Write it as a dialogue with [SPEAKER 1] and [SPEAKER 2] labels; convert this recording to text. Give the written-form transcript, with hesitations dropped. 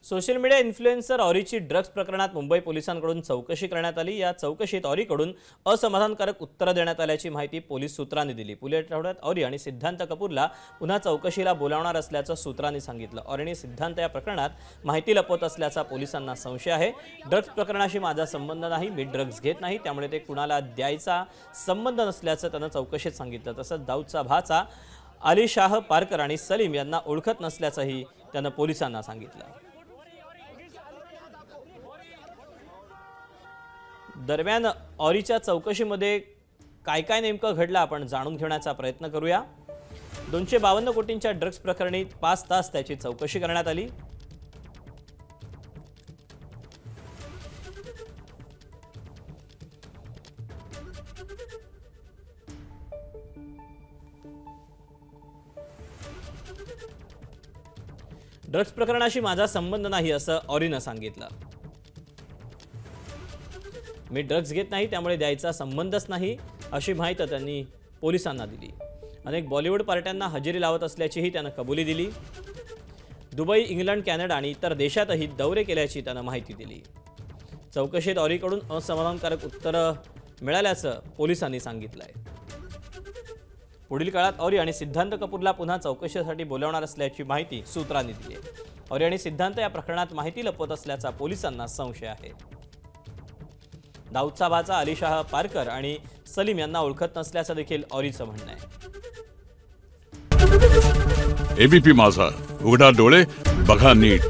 [SPEAKER 1] Social media influencer ऑरीची drugs प्रकरणात मुंबई पोलिसांकडून चौकशी करण्यात आली। या चौकशीत ऑरीकडून असमाधानकारक उत्तरे देण्यात आल्याची माहिती पोलीस सूत्रांनी दिली। पुढील आठवड्यात ऑरी आणि सिद्धांत कपूरला पुन्हा चौकशीला बोलावणार असल्याचं सूत्रांनी सांगितलं। ऑरी आणि सिद्धांत या प्रकरणात माहिती लपवत असल्याचा पोलिसांना संशय आहे। ड्रग्ज प्रकरणाशी माझा संबंध नाही, मी ड्रग्ज घेत नाही, त्यामुळे ते कुणाला द्यायचा संबंध नसल्याचं त्यानं चौकशीत सांगितलं। तसंच दाऊदचा भाचा अली शाह पारकर आणि सलीम यांना ओळखत नसल्याचंही त्यानं पोलिसांना सांगितलं। दरम्यान ऑरीच्या चौकशीमध्ये काय नेमकं घडलं आपण जाणून घेण्याचा प्रयत्न करूया। 252 कोटींच्या ड्रग्ज प्रकरणी 5 तास त्याची चौकशी करण्यात आली। ड्रग्ज प्रकरणाशी माझा संबंध नाही असं ऑरीनं सांगितलं। मी ड्रग्ज घेत नाही, त्यामुळे द्यायचा संबंधच नाही अशी माहिती त्यांनी पोलिसांना दिली। अनेक बॉलिवूड पार्ट्यांना हजेरी लावत असल्याचीही त्यानं कबुली दिली। दुबई, इंग्लंड, कॅनडा आणि इतर देशातही दौरे केल्याची त्यानं माहिती दिली। चौकशीत ऑरीकडून असमाधानकारक उत्तरं मिळाल्याचं पोलिसांनी सांगितलंय। पुढील काळात ऑरी आणि सिद्धांत कपूरला पुन्हा चौकशीसाठी बोलावणार असल्याची माहिती सूत्रांनी दिली आहे। ऑरी आणि सिद्धांत या प्रकरणात माहिती लपवत असल्याचा पोलिसांना संशय आहे। दाऊदचा भाचा अली शाह पारकर आणि सलीम यांना ओळखत नसल्याचं देखील ऑरीचं म्हणणं आहे।
[SPEAKER 2] एबीपी माझा, उघडा डोळे बघा नीट।